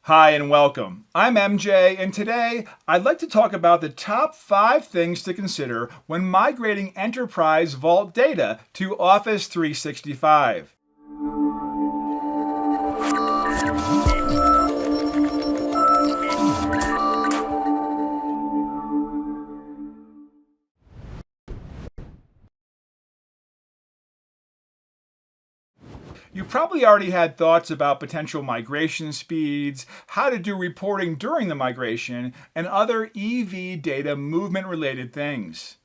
Hi and welcome. I'm MJ, and today I'd like to talk about the top 5 things to consider when migrating enterprise vault data to Office 365. You probably already had thoughts about potential migration speeds, how to do reporting during the migration, and other EV data movement related things.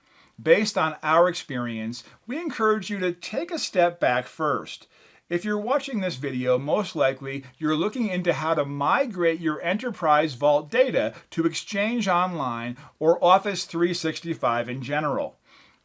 Based on our experience, we encourage you to take a step back first. If you're watching this video, most likely you're looking into how to migrate your Enterprise Vault data to Exchange Online or Office 365 in general.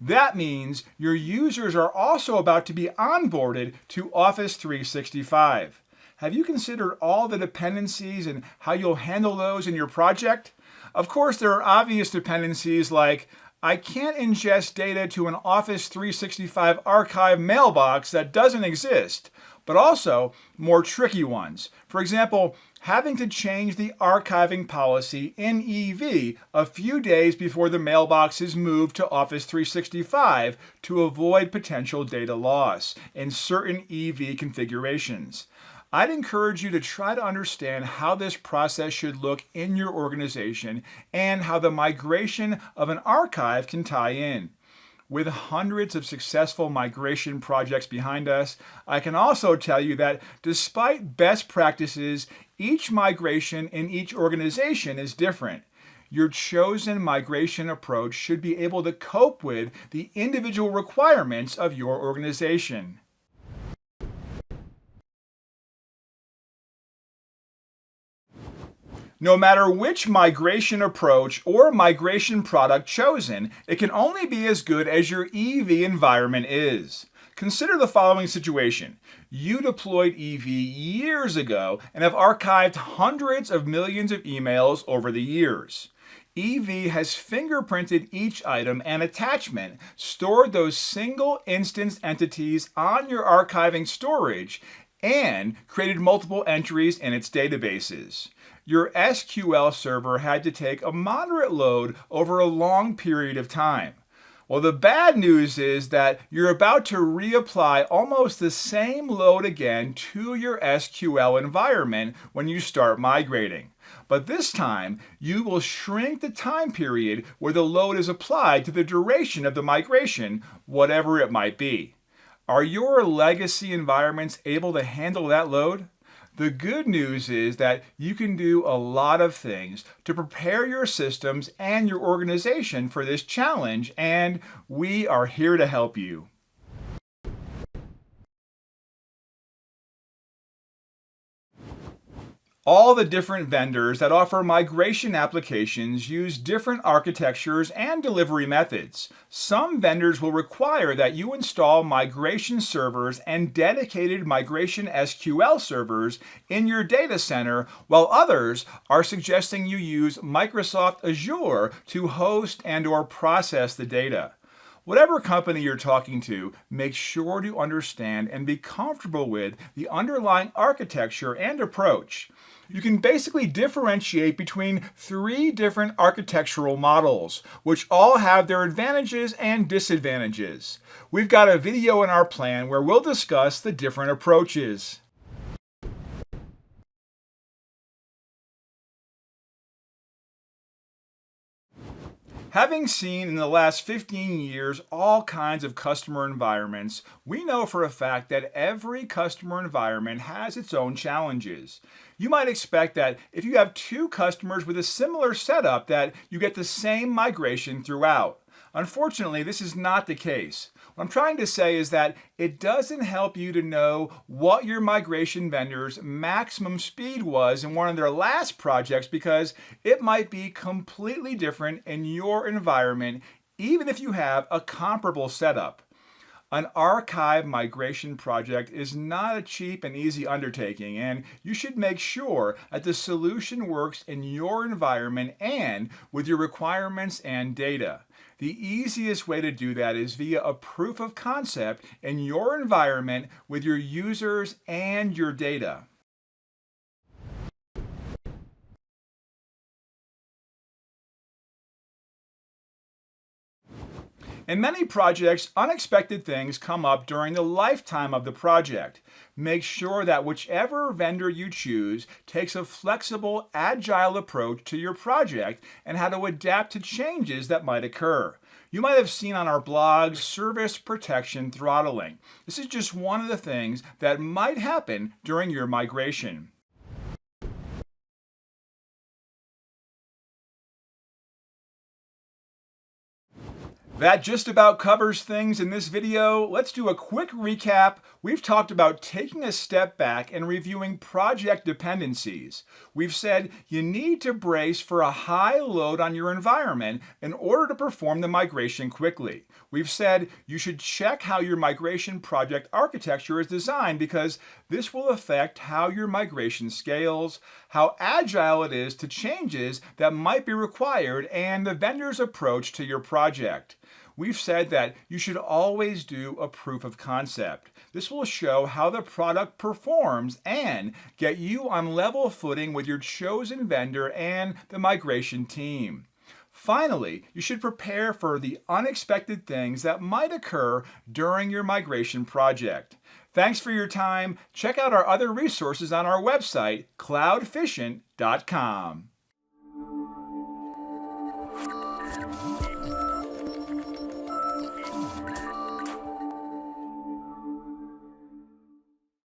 That means your users are also about to be onboarded to Office 365. Have you considered all the dependencies and how you'll handle those in your project? Of course, there are obvious dependencies like I can't ingest data to an Office 365 archive mailbox that doesn't exist, but also more tricky ones. For example, having to change the archiving policy in EV a few days before the mailbox is moved to Office 365 to avoid potential data loss in certain EV configurations. I'd encourage you to try to understand how this process should look in your organization and how the migration of an archive can tie in. With hundreds of successful migration projects behind us, I can also tell you that despite best practices, each migration in each organization is different. Your chosen migration approach should be able to cope with the individual requirements of your organization. No matter which migration approach or migration product chosen, it can only be as good as your EV environment is. Consider the following situation. You deployed EV years ago and have archived hundreds of millions of emails over the years. EV has fingerprinted each item and attachment, stored those single instance entities on your archiving storage, and created multiple entries in its databases. Your SQL server had to take a moderate load over a long period of time. Well, the bad news is that you're about to reapply almost the same load again to your SQL environment when you start migrating. But this time, you will shrink the time period where the load is applied to the duration of the migration, whatever it might be. Are your legacy environments able to handle that load? The good news is that you can do a lot of things to prepare your systems and your organization for this challenge, and we are here to help you. All the different vendors that offer migration applications use different architectures and delivery methods. Some vendors will require that you install migration servers and dedicated migration SQL servers in your data center, while others are suggesting you use Microsoft Azure to host and/or process the data. Whatever company you're talking to, make sure to understand and be comfortable with the underlying architecture and approach. You can basically differentiate between 3 different architectural models, which all have their advantages and disadvantages. We've got a video in our plan where we'll discuss the different approaches. Having seen in the last 15 years all kinds of customer environments, we know for a fact that every customer environment has its own challenges. You might expect that if you have 2 customers with a similar setup that you get the same migration throughout. Unfortunately, this is not the case. What I'm trying to say is that it doesn't help you to know what your migration vendor's maximum speed was in one of their last projects because it might be completely different in your environment, even if you have a comparable setup. An archive migration project is not a cheap and easy undertaking, and you should make sure that the solution works in your environment and with your requirements and data. The easiest way to do that is via a proof of concept in your environment with your users and your data. In many projects, unexpected things come up during the lifetime of the project. Make sure that whichever vendor you choose takes a flexible, agile approach to your project and how to adapt to changes that might occur. You might have seen on our blog service protection throttling. This is just one of the things that might happen during your migration. That just about covers things in this video. Let's do a quick recap. We've talked about taking a step back and reviewing project dependencies. We've said you need to brace for a high load on your environment in order to perform the migration quickly. We've said you should check how your migration project architecture is designed because this will affect how your migration scales, how agile it is to changes that might be required, and the vendor's approach to your project. We've said that you should always do a proof of concept. This will show how the product performs and get you on level footing with your chosen vendor and the migration team. Finally, you should prepare for the unexpected things that might occur during your migration project. Thanks for your time. Check out our other resources on our website, cloudfission.com.